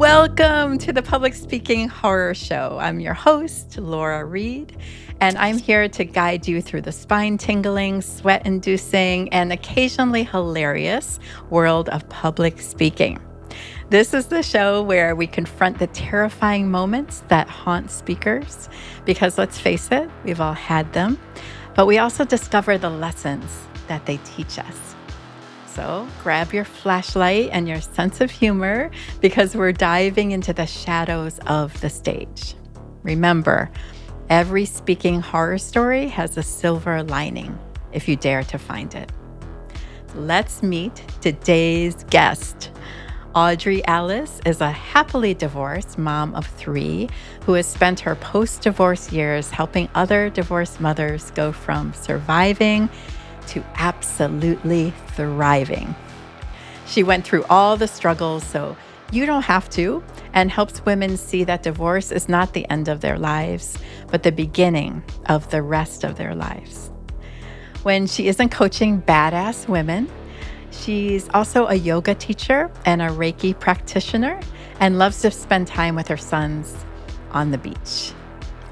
Welcome to the Public Speaking Horror Show. I'm your host, Laura Reid, and I'm here to guide you through the spine-tingling, sweat-inducing, and occasionally hilarious world of public speaking. This is the show where we confront the terrifying moments that haunt speakers, because let's face it, we've all had them, but we also discover the lessons that they teach us. So grab your flashlight and your sense of humor because we're diving into the shadows of the stage. Remember, every speaking horror story has a silver lining if you dare to find it. Let's meet today's guest. Audrey Alice is a happily divorced mom of 3 who has spent her post-divorce years helping other divorced mothers go from surviving to absolutely thriving. She went through all the struggles so you don't have to, and helps women see that divorce is not the end of their lives, but the beginning of the rest of their lives. When she isn't coaching badass women, she's also a yoga teacher and a Reiki practitioner and loves to spend time with her sons on the beach.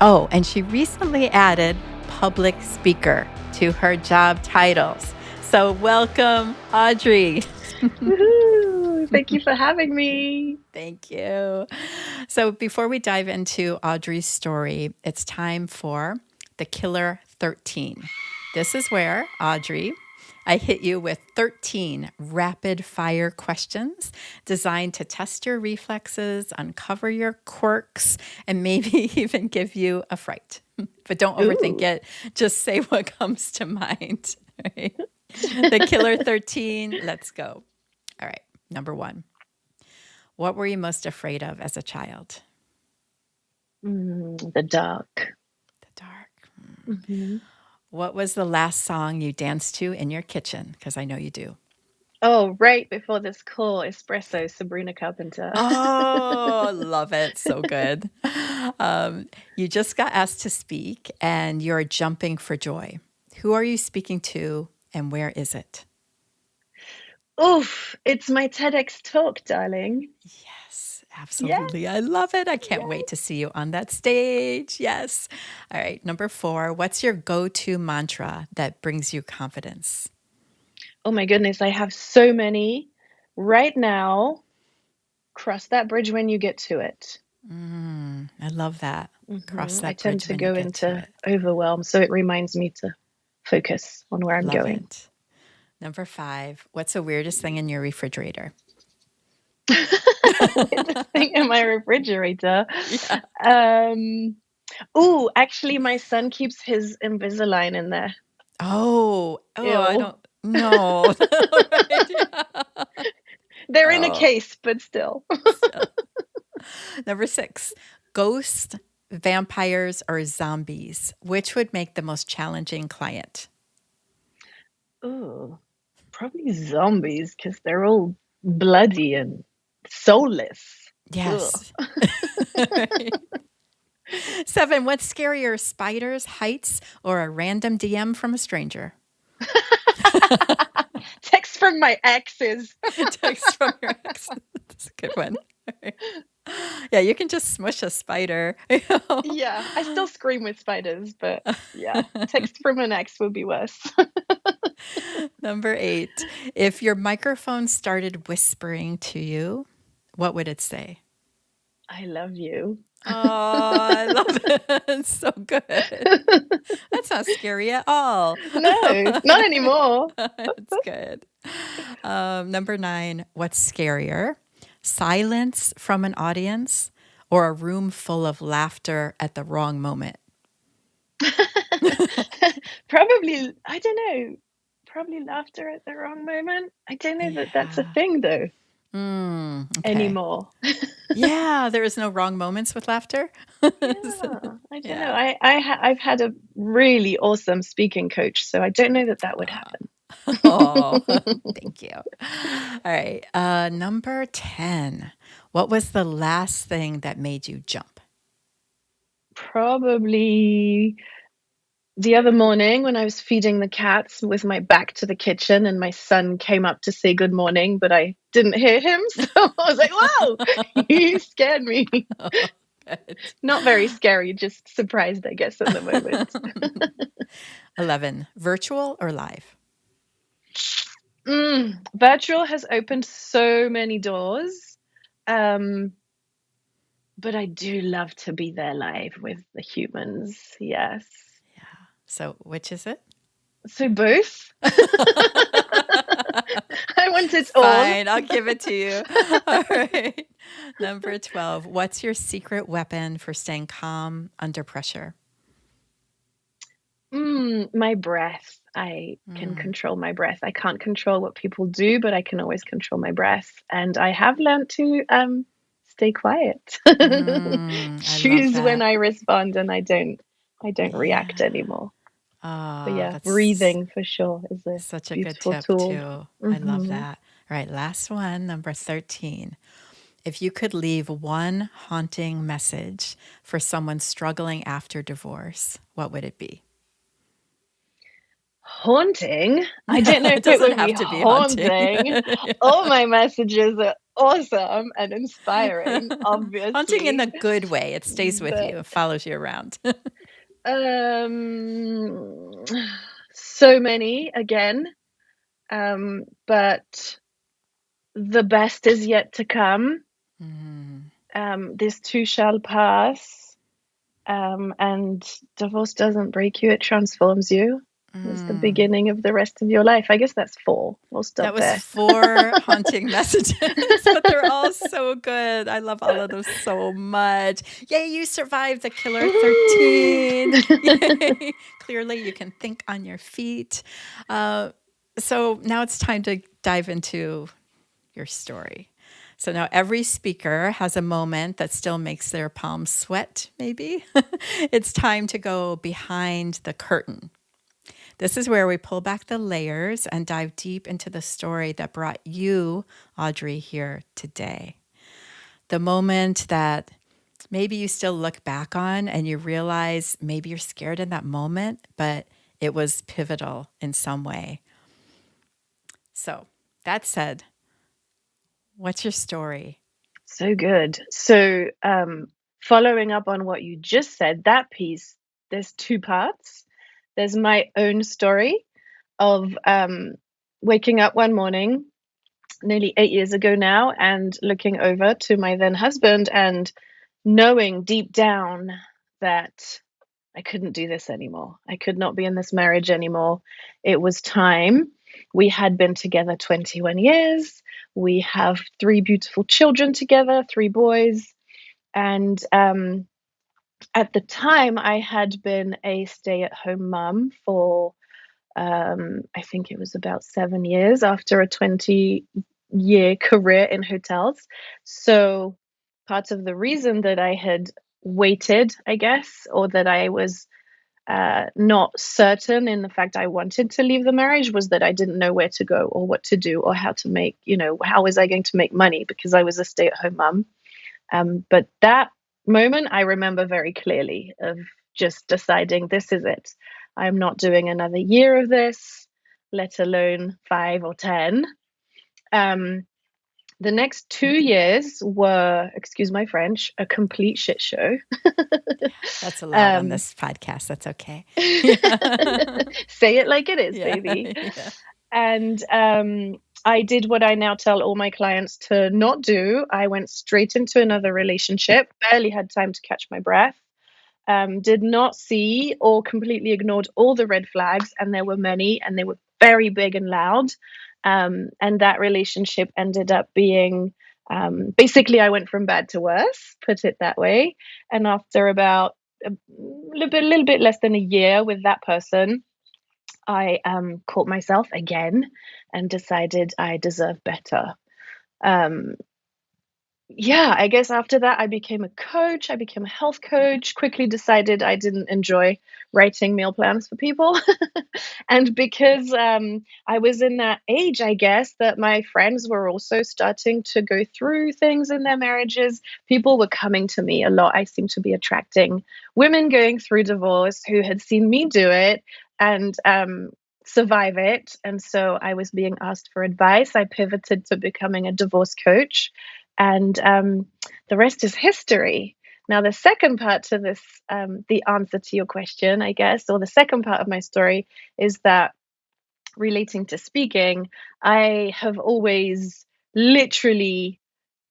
Oh, and she recently added public speaker to her job titles. So welcome, Audrey. Woohoo! Thank you for having me. Thank you. So before we dive into Audrey's story, it's time for the Killer 13. This is where, Audrey, I hit you with 13 rapid fire questions designed to test your reflexes, uncover your quirks, and maybe even give you a fright. But don't overthink it. Just say what comes to mind. Right? The Killer 13, let's go. All right, number 1. What were you most afraid of as a child? The dark. The dark. Mm-hmm. What was the last song you danced to in your kitchen? Because I know you do. Oh, right before this call, Espresso, Sabrina Carpenter. Oh, love it. So good. You just got asked to speak and you're jumping for joy. Who are you speaking to and where is it? Oof, it's my TEDx talk, darling. Yes, absolutely. Yes. I love it. I can't wait to see you on that stage. Yes. All right. Number 4, what's your go-to mantra that brings you confidence? Oh my goodness, I have so many. Right now, cross that bridge when you get to it. I love that. Cross that I tend bridge to when go you get into to it. overwhelm, so it reminds me to focus on where I'm going. It. Number 5, what's the weirdest thing in your refrigerator? Weirdest thing in my refrigerator? Yeah. Oh, actually, my son keeps his Invisalign in there. Oh, I don't know. Right, yeah. They're in a case, but still. Number 6, ghosts, vampires, or zombies. Which would make the most challenging client? Oh, probably zombies because they're all bloody and soulless. Yes. 7, what's scarier, spiders, heights, or a random DM from a stranger? Text from my exes. Text from your ex. That's a good one. Yeah, you can just smush a spider. Yeah, I still scream with spiders, but yeah, text from an ex would be worse. Number 8, if your microphone started whispering to you, what would it say? I love you. Oh, I love it. It's so good. That's not scary at all. No, not anymore. It's good. Number 9, what's scarier? Silence from an audience or a room full of laughter at the wrong moment? Probably, I don't know, probably laughter at the wrong moment. I don't know that that's a thing, though. Anymore. Yeah, there is no wrong moments with laughter. Yeah, I don't know. I've had a really awesome speaking coach, so I don't know that would happen. Oh, thank you. All right. Number 10. What was the last thing that made you jump? Probably the other morning when I was feeding the cats with my back to the kitchen and my son came up to say good morning, but I didn't hear him. So I was like, wow, you scared me. Oh, good. Not very scary, just surprised, I guess, in the moment. 11, virtual or live? Virtual has opened so many doors. But I do love to be there live with the humans. Yes. Yeah. So which is it? So both. I want it all. Fine, I'll give it to you. All right. Number 12. What's your secret weapon for staying calm under pressure? My breath. I can control my breath. I can't control what people do, but I can always control my breath. And I have learned to stay quiet. Choose when I respond, and I don't react anymore. But yeah, That's breathing for sure is a such a good beautiful tip tool. too. I love that. All right, last one, number 13. If you could leave one haunting message for someone struggling after divorce, what would it be? Haunting? I don't know if it would be haunting. Yeah. All my messages are awesome and inspiring, obviously. Haunting in the good way. It stays with you. It follows you around. So many again. But the best is yet to come. This too shall pass. And divorce doesn't break you, it transforms you. It's the beginning of the rest of your life. I guess that's 4. We'll stop there. That was 4 haunting messages, but they're all so good. I love all of them so much. Yay, you survived the killer 13. Yay. Clearly, you can think on your feet. So now it's time to dive into your story. So now every speaker has a moment that still makes their palms sweat, maybe. It's time to go behind the curtain. This is where we pull back the layers and dive deep into the story that brought you, Audrey, here today. The moment that maybe you still look back on and you realize maybe you're scared in that moment, but it was pivotal in some way. So that said, what's your story? So good. So following up on what you just said, that piece, there's 2 parts. There's my own story of waking up one morning, nearly 8 years ago now, and looking over to my then husband and knowing deep down that I couldn't do this anymore. I could not be in this marriage anymore. It was time. We had been together 21 years. We have 3 beautiful children together, 3 boys. And at the time, I had been a stay-at-home mom for, I think it was about 7 years after a 20-year career in hotels. So part of the reason that I had waited, I guess, or that I was not certain in the fact I wanted to leave the marriage was that I didn't know where to go or what to do or how to make, how was I going to make money because I was a stay-at-home mom. But that moment I remember very clearly of just deciding this is it. I'm not doing another year of this, let alone 5 or 10. The next 2 years were, excuse my French, a complete shit show. That's allowed on this podcast. That's okay. Say it like it is, baby. Yeah. And I did what I now tell all my clients to not do. I went straight into another relationship, barely had time to catch my breath, did not see or completely ignored all the red flags, and there were many, and they were very big and loud. And that relationship ended up being, basically I went from bad to worse, put it that way. And after about a little bit less than a year with that person, I caught myself again and decided I deserve better. I guess after that, I became a coach. I became a health coach, quickly decided I didn't enjoy writing meal plans for people. And because I was in that age, I guess, that my friends were also starting to go through things in their marriages, people were coming to me a lot. I seemed to be attracting women going through divorce who had seen me do it and survive it. And so I was being asked for advice. I pivoted to becoming a divorce coach, and the rest is history. Now, the second part to this, the answer to your question, I guess, or the second part of my story is that relating to speaking, I have always literally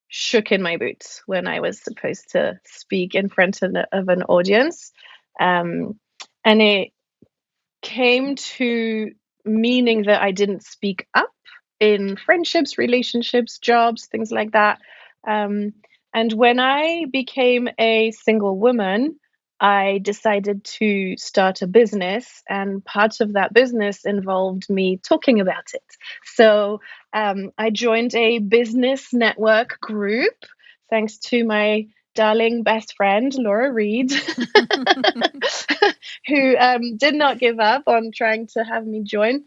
shook in my boots when I was supposed to speak in front of an audience. Um, and it came to meaning that I didn't speak up in friendships, relationships, jobs, things like that. Um, and when I became a single woman, I decided to start a business, and part of that business involved me talking about it. So I joined a business network group thanks to my darling best friend, Laura Reid, who did not give up on trying to have me join.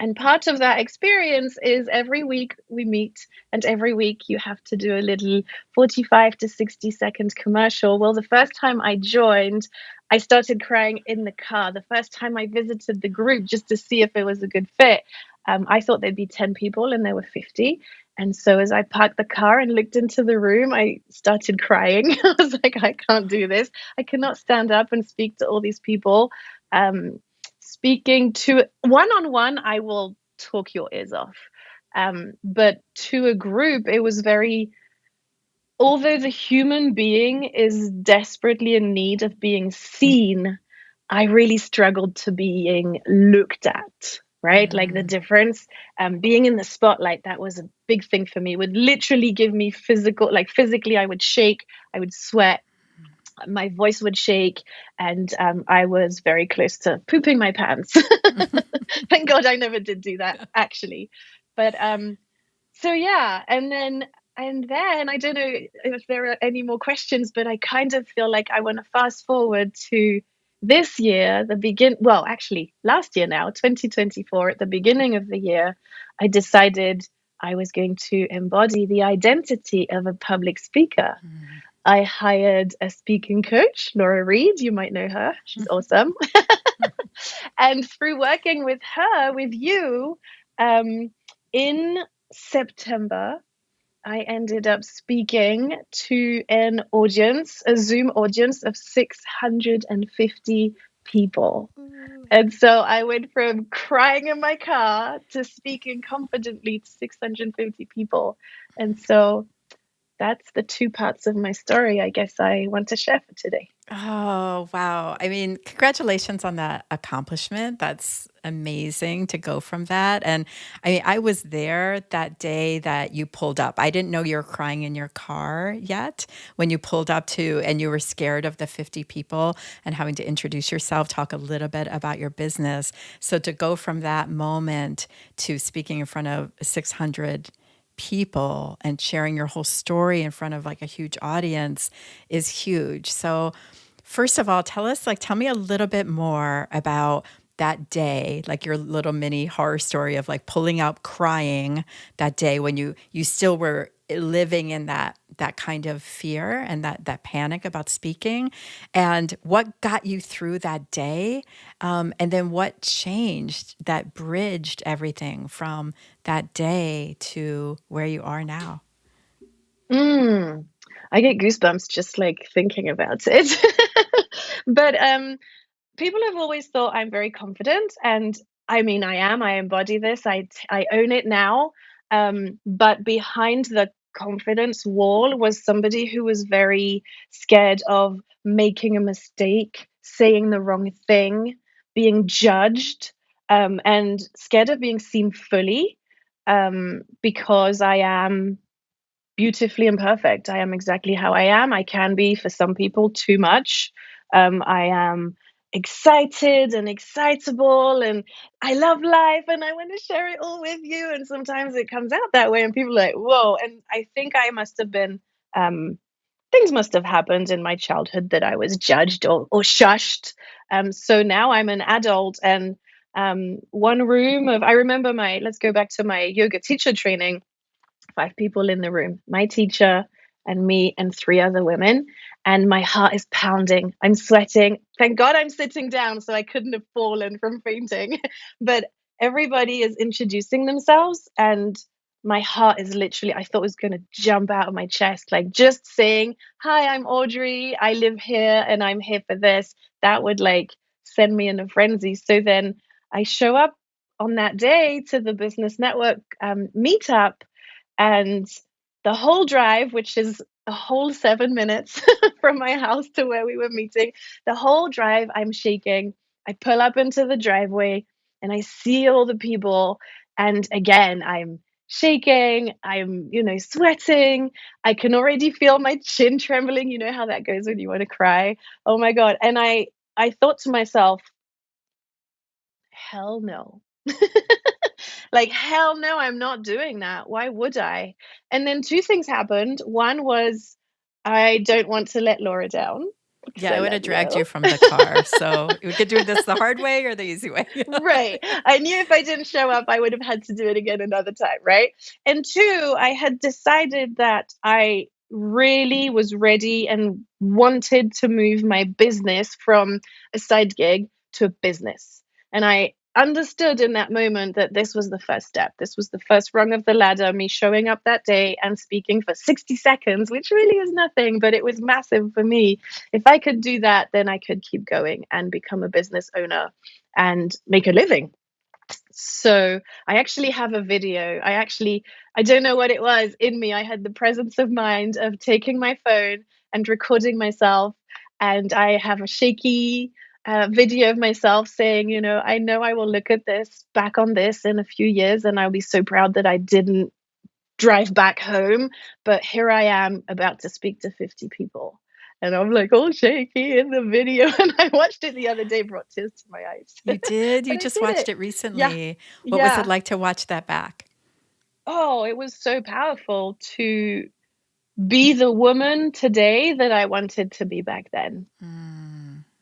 And part of that experience is every week we meet, and every week you have to do a little 45 to 60-second commercial. Well, the first time I joined, I started crying in the car. The first time I visited the group just to see if it was a good fit, I thought there'd be 10 people and there were 50. And so as I parked the car and looked into the room, I started crying. I was like, I can't do this. I cannot stand up and speak to all these people. Speaking to one on one, I will talk your ears off. But to a group, it was very, although the human being is desperately in need of being seen, I really struggled to being looked at, right? Like the Mm. difference, being in the spotlight, that was a big thing for me, would literally give me physical, like physically, I would shake, I would sweat, my voice would shake, and I was very close to pooping my pants. Thank God I never did do that, actually. But so yeah, and then I don't know if there are any more questions, but I kind of feel like I want to fast forward to this year, well, actually last year now, 2024, at the beginning of the year, I decided I was going to embody the identity of a public speaker. Mm. I hired a speaking coach, Laura Reid. You might know her. She's awesome. And through working with her, with you, in September, I ended up speaking to an audience, a Zoom audience of 650 people. Ooh. And so I went from crying in my car to speaking confidently to 650 people. And so that's the two parts of my story I guess I want to share for today. Oh, wow. I mean, congratulations on that accomplishment. That's amazing to go from that. And I mean, I was there that day that you pulled up. I didn't know you were crying in your car yet when you pulled up to, and you were scared of the 50 people and having to introduce yourself, talk a little bit about your business. So to go from that moment to speaking in front of 600 people and sharing your whole story in front of like a huge audience is huge. So first of all, tell me a little bit more about that day, like your little mini horror story of like pulling out crying that day when you still were living in that kind of fear and that panic about speaking, and what got you through that day, and then what changed that bridged everything from that day to where you are now. Mm, I get goosebumps just like thinking about it. But people have always thought I'm very confident, and I mean I am. I embody this. I own it now. But behind the confidence wall was somebody who was very scared of making a mistake, saying the wrong thing, being judged, and scared of being seen fully, because I am beautifully imperfect. I am exactly how I am. I can be, for some people, too much. I am excited and excitable, and I love life, and I want to share it all with you. And sometimes it comes out that way, and people are like, whoa. And I think I must have been, things must have happened in my childhood that I was judged or shushed. So now I'm an adult, and one room of, I remember let's go back to my yoga teacher training, 5 people in the room, my teacher and me and 3 other women. and my heart is pounding. I'm sweating. Thank God I'm sitting down, so I couldn't have fallen from fainting. But everybody is introducing themselves, and my heart is literally, I thought it was going to jump out of my chest. Like, just saying, "Hi, I'm Audrey. I live here and I'm here for this." That would like send me in a frenzy. So then I show up on that day to the business network meetup, and the whole drive, which is a whole 7 minutes from my house to where we were meeting, the whole drive, I'm shaking. I pull up into the driveway and I see all the people. And again, I'm shaking. I'm, sweating. I can already feel my chin trembling. You know how that goes when you want to cry. Oh my God. And I thought to myself, hell no. Like, hell no, I'm not doing that. Why would I? And then two things happened. One was I don't want to let Laura down because Yeah, I I would have love dragged you. you from the car. So we could do this the hard way or the easy way. Right. I knew if I didn't show up, I would have had to do it again another time. Right. And two, I had decided that I really was ready and wanted to move my business from a side gig to a business. And I understood in that moment that this was the first step. This was the first rung of the ladder, me showing up that day and speaking for 60 seconds, which really is nothing, but it was massive for me. If I could do that, then I could keep going and become a business owner and make a living. So I actually have a video. I don't know what it was in me. I had the presence of mind of taking my phone and recording myself. And I have a shaky video of myself saying, I know I will look at this back on this in a few years and I'll be so proud that I didn't drive back home. But here I am about to speak to 50 people. And I'm like all shaky in the video. And I watched it the other day, brought tears to my eyes. You did? You But I just did watched it. it Yeah. recently. What was it Yeah. like to watch that back? Oh, it was so powerful to be the woman today that I wanted to be back then.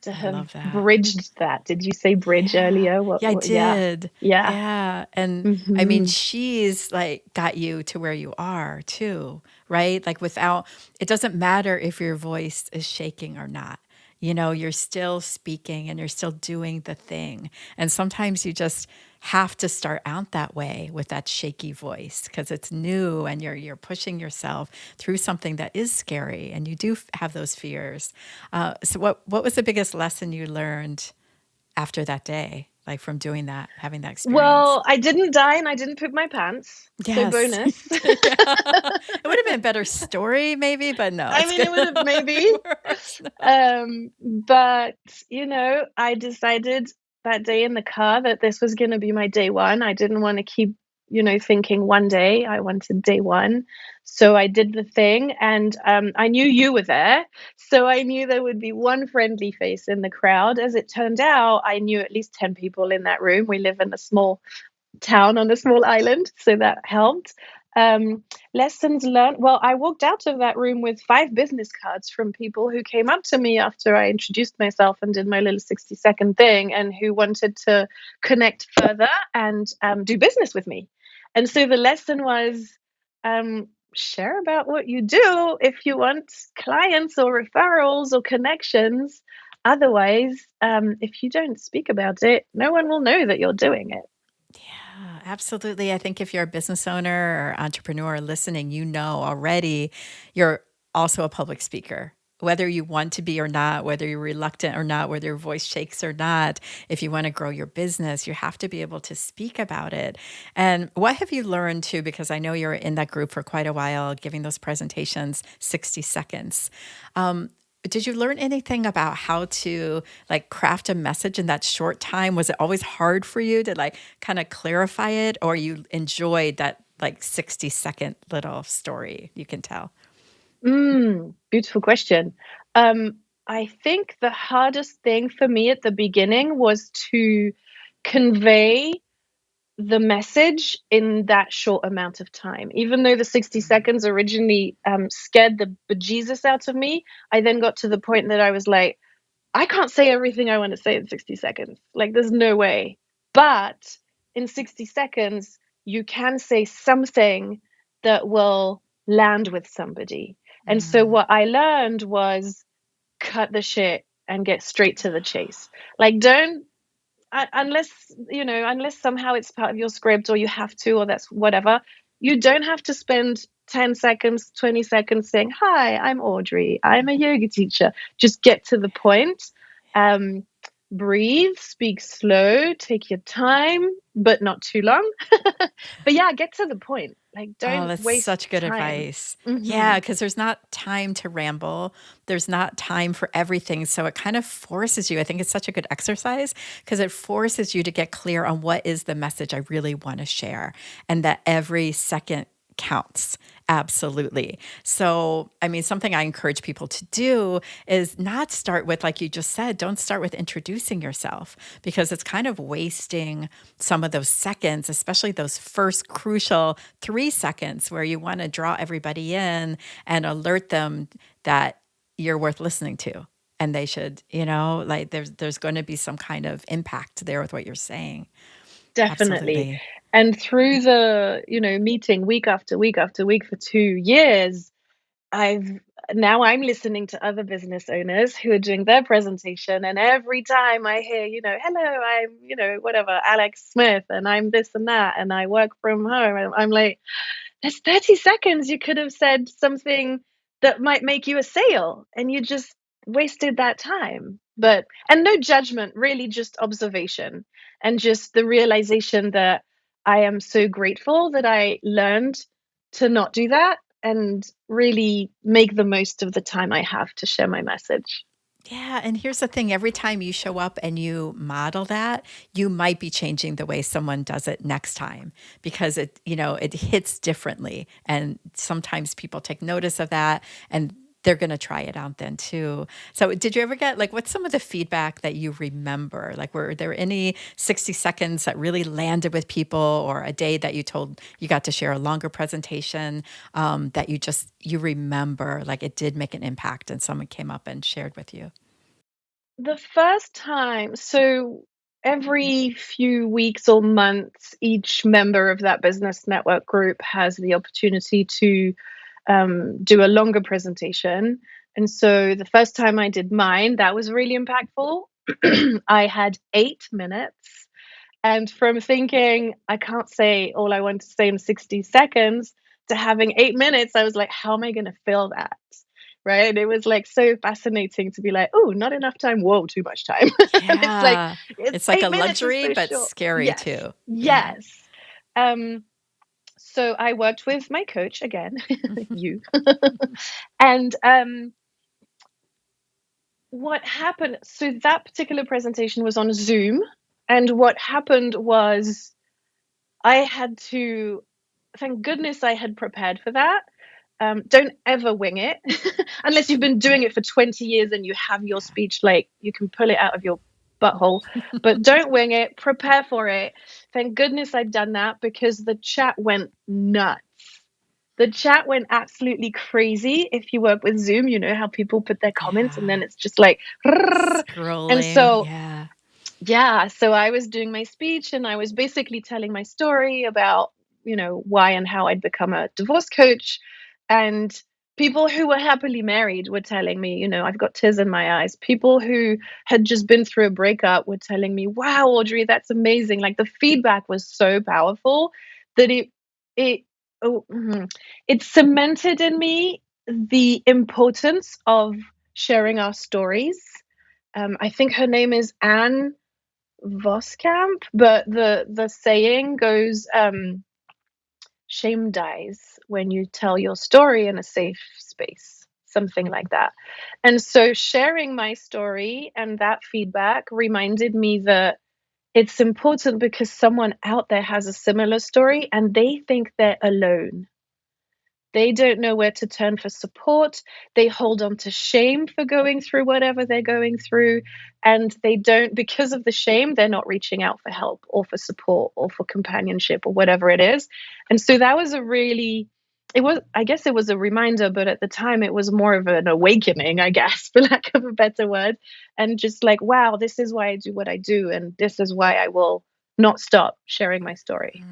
To I have love that. bridged that. Did you say bridge Yeah. earlier? Yeah, I Yeah. did. Yeah. Yeah. And I mean, Hmm. she's like got you to where you are too, right? Like without, it doesn't matter if your voice is shaking or not. You're still speaking and you're still doing the thing. And sometimes you just have to start out that way with that shaky voice because it's new and you're pushing yourself through something that is scary and you do have those fears. So what was the biggest lesson you learned after that day, like from doing that, having that experience? Well, I didn't die and I didn't poop my pants. So Yes. bonus. Yeah. It would have been a better story maybe, but no, I it's mean, good. it would have maybe. It works. But I decided that day in the car that this was going to be my day one. I didn't want to keep, thinking one day. I wanted day one. So I did the thing, and I knew you were there. So I knew there would be one friendly face in the crowd. As it turned out, I knew at least 10 people in that room. We live in a small town on a small island, so that helped. Um, Lessons learned. Well, I walked out of that room with 5 business cards from people who came up to me after I introduced myself and did my little 60-second thing, and who wanted to connect further and do business with me. And so the lesson was, share about what you do if you want clients or referrals or connections. Otherwise, if you don't speak about it, no one will know that you're doing it. Yeah, absolutely. I think if you're a business owner or entrepreneur listening, you know already you're also a public speaker. Whether you want to be or not, whether you're reluctant or not, whether your voice shakes or not, if you want to grow your business, you have to be able to speak about it. And what have you learned too? Because I know you're in that group for quite a while, giving those presentations 60 seconds. Did you learn anything about how to like craft a message in that short time? Was it always hard for you to like kind of clarify it, or you enjoyed that like 60-second little story you can tell? Beautiful question. I think the hardest thing for me at the beginning was to convey the message in that short amount of time. Even though the 60 seconds originally scared the bejesus out of me, I then got to the point that I was like, I can't say everything I want to say in 60 seconds. Like, there's no way. But in 60 seconds, you can say something that will land with somebody. And so, Mm, what I learned was cut the shit and get straight to the chase. Like, don't unless unless somehow it's part of your script or you have to, or that's whatever, you don't have to spend 10 seconds, 20 seconds saying, "Hi, I'm Audrey, I'm a yoga teacher." Just get to the point. um Breathe, speak slow, take your time, but not too long. But yeah, get to the point. Like, Oh, don't that's waste such good time. advice. Hmm. Yeah, because there's not time to ramble. There's not time for everything. So it kind of forces you. I think it's such a good exercise because it forces you to get clear on what is the message I really want to share and that every second counts. Absolutely. So, I mean, something I encourage people to do is not start with, like you just said, don't start with introducing yourself because it's kind of wasting some of those seconds, especially those first crucial 3 seconds where you want to draw everybody in and alert them that you're worth listening to. And they should, like there's going to be some kind of impact there with what you're saying. Definitely. Absolutely. And through the, meeting week after week after week for 2 years, I've I'm listening to other business owners who are doing their presentation, and every time I hear, "Hello, I'm, whatever, Alex Smith, and I'm this and that, and I work from home," and I'm like, there's 30 seconds you could have said something that might make you a sale, and you just wasted that time. But and no judgment, really just observation, and just the realization that I am so grateful that I learned to not do that and really make the most of the time I have to share my message. Yeah, and here's the thing, every time you show up and you model that, you might be changing the way someone does it next time because it hits differently. And sometimes people take notice of that and they're going to try it out then too. So did you ever get like what's some of the feedback that you remember? Like were there any 60 seconds that really landed with people or a day that you got to share a longer presentation that you remember like it did make an impact and someone came up and shared with you? The first time, so every few weeks or months, each member of that business network group has the opportunity to do a longer presentation. And so the first time I did mine, that was really impactful. I had 8 minutes. And from thinking, I can't say all I want to say in 60 seconds to having 8 minutes, I was like, how am I going to fill that? Right. It was like so fascinating to be like, oh, not enough time. Whoa, too much time. It's like, Yeah. it's It's like a 8 minutes is luxury, so but short. scary Yes. too. Yeah. Yes. Um, so I worked with my coach again, you. And what happened? So that particular presentation was on Zoom. And what happened was I had to, thank goodness I had prepared for that. Don't ever wing it unless you've been doing it for 20 years and you have your speech, like you can pull it out of your butthole, but don't wing it, prepare for it. Thank goodness I'd done that because the chat went nuts. The chat went absolutely crazy. If you work with Zoom, you know how people put their comments and then Yeah. it's just like, and Scrolling. so Yeah. yeah, so I was doing my speech and I was basically telling my story about, why and how I'd become a divorce coach. And people who were happily married were telling me, I've got tears in my eyes. People who had just been through a breakup were telling me, wow, Audrey, that's amazing. Like the feedback was so powerful that it, oh, it cemented in me the importance of sharing our stories. I think her name is Anne Voskamp, but the saying goes, shame dies when you tell your story in a safe space, something like that. And so sharing my story and that feedback reminded me that it's important because someone out there has a similar story and they think they're alone. They don't know where to turn for support. They hold on to shame for going through whatever they're going through. And they don't, because of the shame, they're not reaching out for help or for support or for companionship or whatever it is. And so that was I guess it was a reminder, but at the time it was more of an awakening, I guess, for lack of a better word. And just like, wow, this is why I do what I do. And this is why I will not stop sharing my story.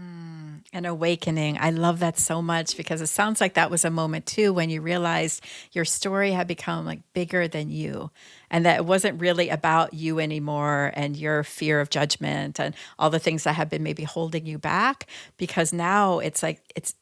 An awakening. I love that so much because it sounds like that was a moment too when you realized your story had become like bigger than you and that it wasn't really about you anymore and your fear of judgment and all the things that have been maybe holding you back because now it's like it's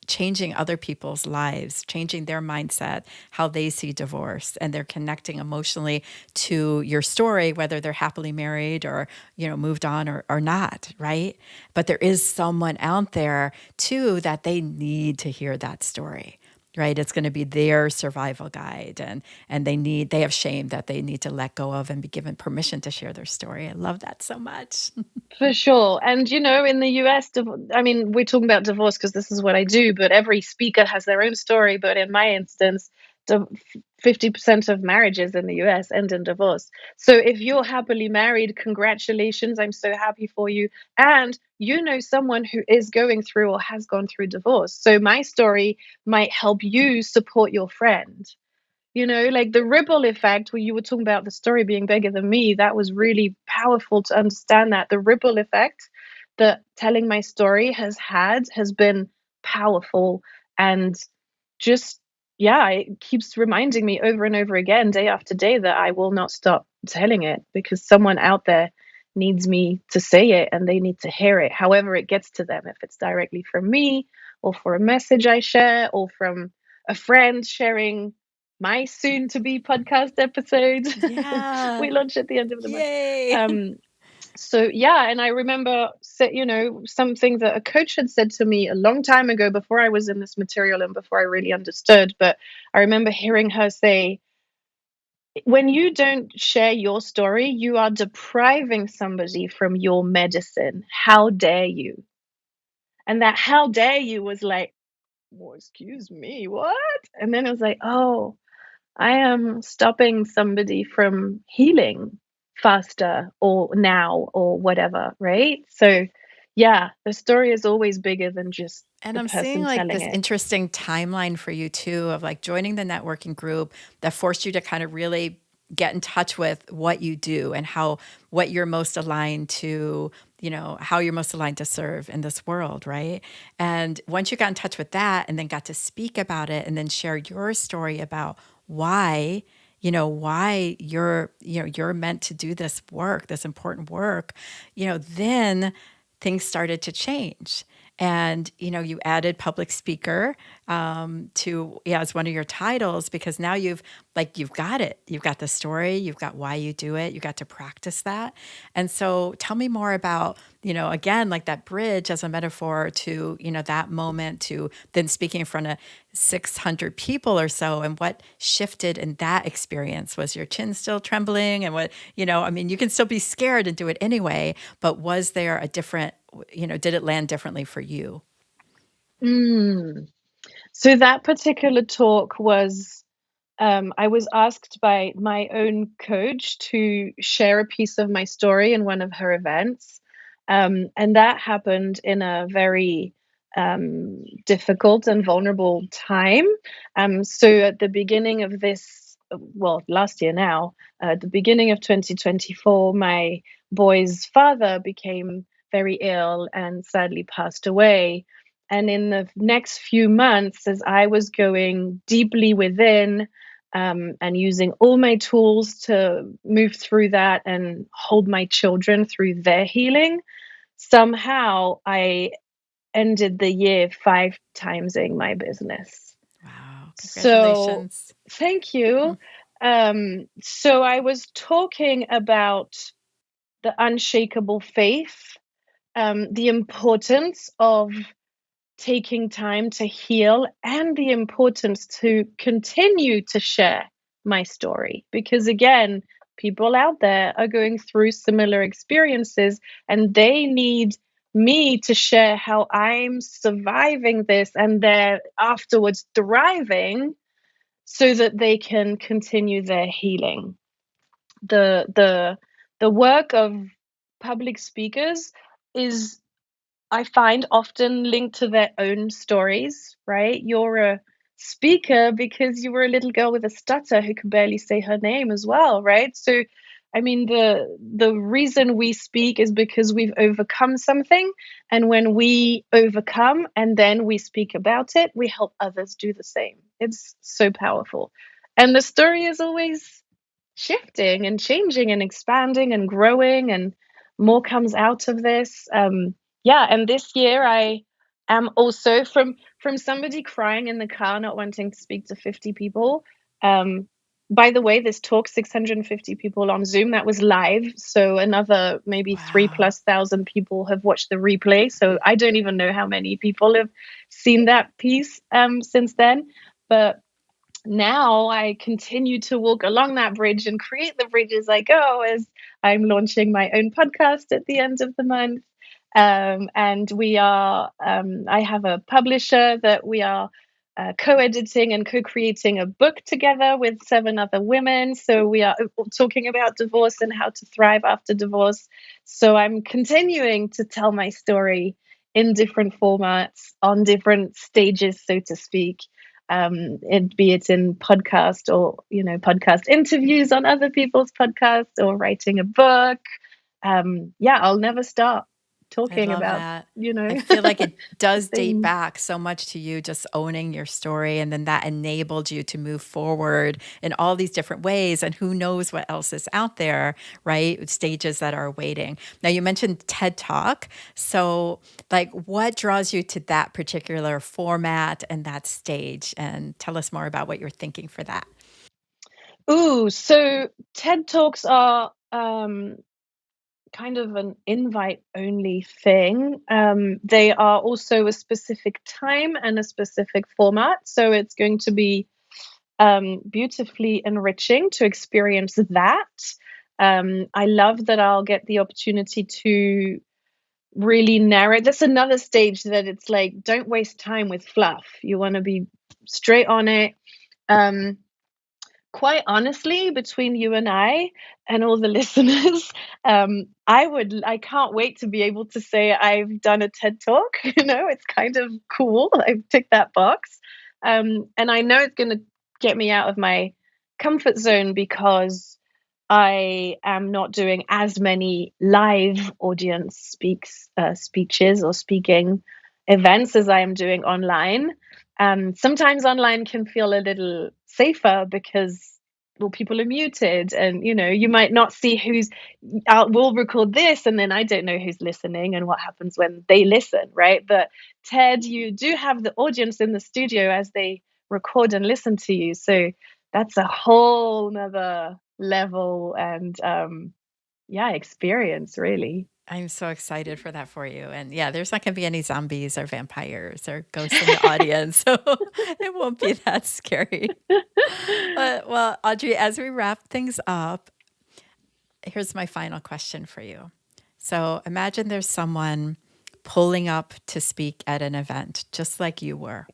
changing other people's lives, changing their mindset, how they see divorce, and they're connecting emotionally to your story, whether they're happily married or, moved on or not, right? But there is someone out there too that they need to hear that story. Right, it's going to be their survival guide, and they have shame that they need to let go of and be given permission to share their story. I love that so much. For sure. And, in the US, I mean, we're talking about divorce because this is what I do, but every speaker has their own story. But in my instance, 50% of marriages in the US end in divorce. So if you're happily married, congratulations. I'm so happy for you. And you know someone who is going through or has gone through divorce. So my story might help you support your friend. Like the ripple effect, where you were talking about the story being bigger than me, that was really powerful to understand that the ripple effect that telling my story has been powerful. And just, yeah, it keeps reminding me over and over again, day after day, that I will not stop telling it because someone out there needs me to say it and they need to hear it, however it gets to them, if it's directly from me or for a message I share or from a friend sharing my soon to be podcast episode. Yeah. We launch at the end of the month. Yay. So yeah, and I remember something that a coach had said to me a long time ago before I was in this material and before I really understood, but I remember hearing her say, when you don't share your story, you are depriving somebody from your medicine. How dare you? And that how dare you was like, well, excuse me, what? And then it was like, oh, I am stopping somebody from healing faster or now or whatever, right? So, yeah, the story is always bigger than just And the I'm seeing person like telling this it. interesting timeline for you too of like joining the networking group that forced you to kind of really get in touch with what you do and what you're most aligned to, how you're most aligned to serve in this world, right? And once you got in touch with that and then got to speak about it and then share your story about why why you're meant to do this work, this important work, then things started to change. And you added public speaker to as one of your titles because now you've got it. You've got the story. You've got why you do it. You got to practice that. And so, tell me more about again like that bridge as a metaphor to that moment to then speaking in front of 600 people or so, and what shifted in that experience. Was your chin still trembling? And what I mean, you can still be scared and do it anyway. But was there a different did it land differently for you? Mm. So that particular talk was, I was asked by my own coach to share a piece of my story in one of her events. And that happened in a very difficult and vulnerable time. So at the beginning of this, well, last year now, at the beginning of 2024, my boy's father became very ill and sadly passed away. And in the next few months, as I was going deeply within, and using all my tools to move through that and hold my children through their healing, somehow I ended the year 5 timesing my business. Wow, So congratulations. thank you. So I was talking about the unshakable faith, the importance of taking time to heal, and the importance to continue to share my story. Because again, people out there are going through similar experiences and they need me to share how I'm surviving this and they're afterwards thriving so that they can continue their healing. The work of public speakers is, I find, often linked to their own stories, right? You're a speaker because you were a little girl with a stutter who could barely say her name as well, right? So I mean, the reason we speak is because we've overcome something, and when we overcome and then we speak about it, we help others do the same. It's so powerful. And the story is always shifting and changing and expanding and growing, and more comes out of this. Yeah, and this year I am also from somebody crying in the car, not wanting to speak to 50 people. Um, by the way, this talk 650 people on Zoom. That was live, so another maybe three Wow. plus thousand people have watched the replay. So I don't even know how many people have seen that piece since then, but now I continue to walk along that bridge and create the bridge as I go, as I'm launching my own podcast at the end of the month. And I have a publisher that we are co-editing and co-creating a book together with 7 other women. So we are talking about divorce and how to thrive after divorce. So I'm continuing to tell my story in different formats, on different stages, so to speak. Be it in podcast or podcast interviews on other people's podcasts or writing a book. Yeah, I'll never stop I talking love about that. you I know feel like it the does date things. back so much to you just owning your story, and then that enabled you to move forward in all these different ways. And who knows what else is out there, right? Stages that are waiting. Now, you mentioned TED Talk. So, like, what draws you to that particular format and that stage? And tell us more about what you're thinking for that. Ooh, so TED Talks are kind of an invite only thing. They are also a specific time and a specific format. So it's going to be beautifully enriching to experience that. I love that I'll get the opportunity to really narrate. That's another stage that it's like, don't waste time with fluff. You want to be straight on it. Um, Quite honestly, between you and all the listeners, I can't wait to be able to say I've done a TED talk. It's kind of cool. I've ticked that box. And I know it's going to get me out of my comfort zone because I am not doing as many live audience speeches or speaking events as I am doing online. Sometimes online can feel a little safer because well, people are muted, and you might not see who's out. We'll record this, and then I don't know who's listening and what happens when they listen, right? But TED, you do have the audience in the studio as they record and listen to you, so that's a whole nother level and yeah, experience really. I'm so excited for that for you. And yeah, there's not going to be any zombies or vampires or ghosts in the audience. So it won't be that scary. Well, Audrey, as we wrap things up, here's my final question for you. So imagine there's someone pulling up to speak at an event, just like you were,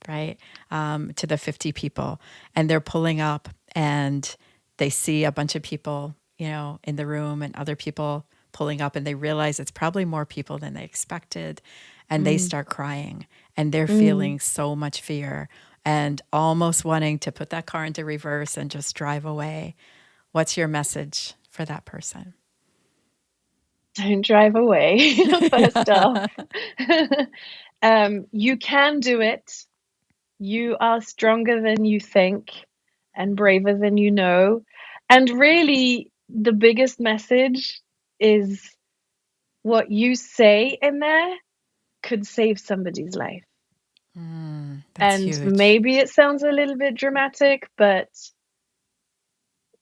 right? To the 50 people. And they're pulling up and they see a bunch of people, in the room and other people pulling up, and they realize it's probably more people than they expected. And they Mm, start crying and they're mm. feeling so much fear and almost wanting to put that car into reverse and just drive away. What's your message for that person? Don't drive away. First off, you can do it. You are stronger than you think and braver than you know. And really, the biggest message is what you say in there could save somebody's life. That's And huge. maybe it sounds a little bit dramatic, but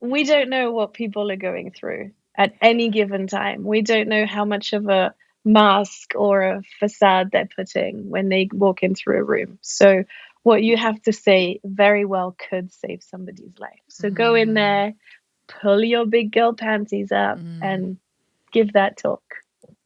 we don't know what people are going through at any given time. We don't know how much of a mask or a facade they're putting when they walk in through a room. So, what you have to say very well could save somebody's life. So, go in Mm, there, pull your big girl panties up, mm. and give that talk.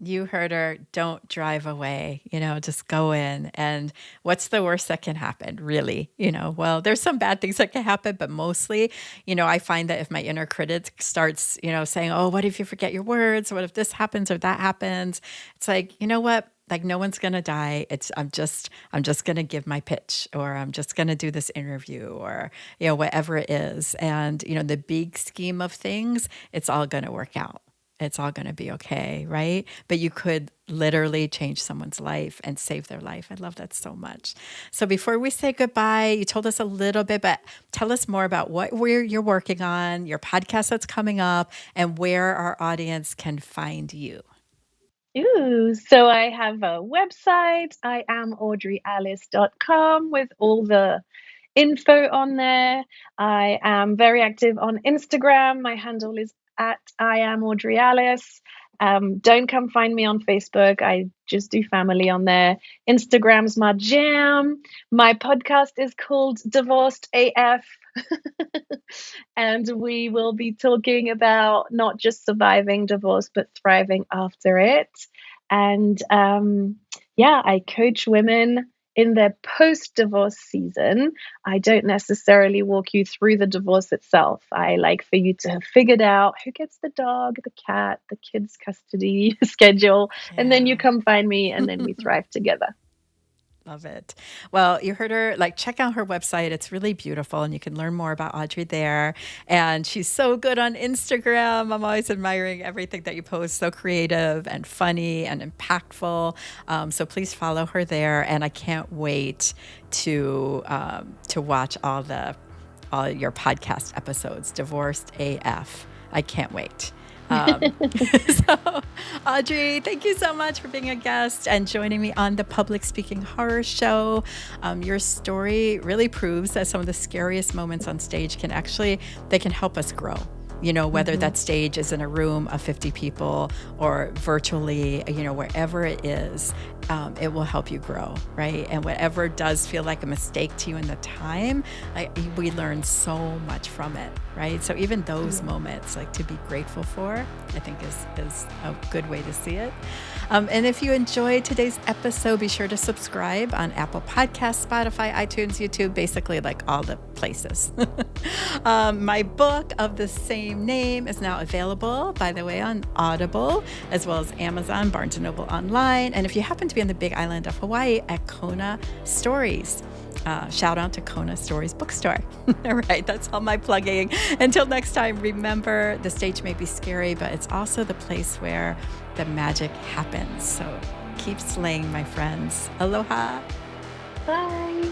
You heard her. Don't drive away, just go in. And what's the worst that can happen, really? Well, there's some bad things that can happen, but mostly, I find that if my inner critic starts, saying, oh, what if you forget your words? What if this happens or that happens? It's like, you know what? Like no one's going to die. I'm just going to give my pitch, or I'm just going to do this interview, or, whatever it is. And, the big scheme of things, it's all going to work out. It's all going to be okay, right? But you could literally change someone's life and save their life. I love that so much. So before we say goodbye, you told us a little bit, but tell us more about where you're working on, your podcast that's coming up, and where our audience can find you. Ooh, so I have a website, I am audreyalice.com, with all the info on there. I am very active on Instagram. My handle is at I am Audrey Alice. Don't come find me on Facebook. I just do family on there. Instagram's my jam. My podcast is called Divorced AF. And we will be talking about not just surviving divorce, but thriving after it. And I coach women in their post-divorce season. I don't necessarily walk you through the divorce itself. I like for you to have figured out who gets the dog, the cat, the kids' custody schedule, and then you come find me, and then we thrive together. Love it. Well, you heard her, check out her website. It's really beautiful, and you can learn more about Audrey there. And she's so good on Instagram. I'm always admiring everything that you post. So creative and funny and impactful. So please follow her there. And I can't wait to watch all your podcast episodes. Divorced AF. I can't wait. So, Audrey, thank you so much for being a guest and joining me on the Public Speaking Horror Show. Your story really proves that some of the scariest moments on stage can help us grow. Whether that stage is in a room of 50 people or virtually, wherever it is, it will help you grow, right? And whatever does feel like a mistake to you in the time, we learn so much from it, right? So even those moments, to be grateful for, I think is a good way to see it. And if you enjoyed today's episode, be sure to subscribe on Apple Podcasts, Spotify, iTunes, YouTube, basically all the places. My book of the same name is now available, by the way, on Audible, as well as Amazon, Barnes & Noble online. And if you happen to be on the Big Island of Hawaii, at Kona Stories. Shout out to Kona Stories Bookstore. All right, that's all my plugging. Until next time, remember, the stage may be scary, but it's also the place where the magic happens. So keep slaying, my friends. Aloha. Bye.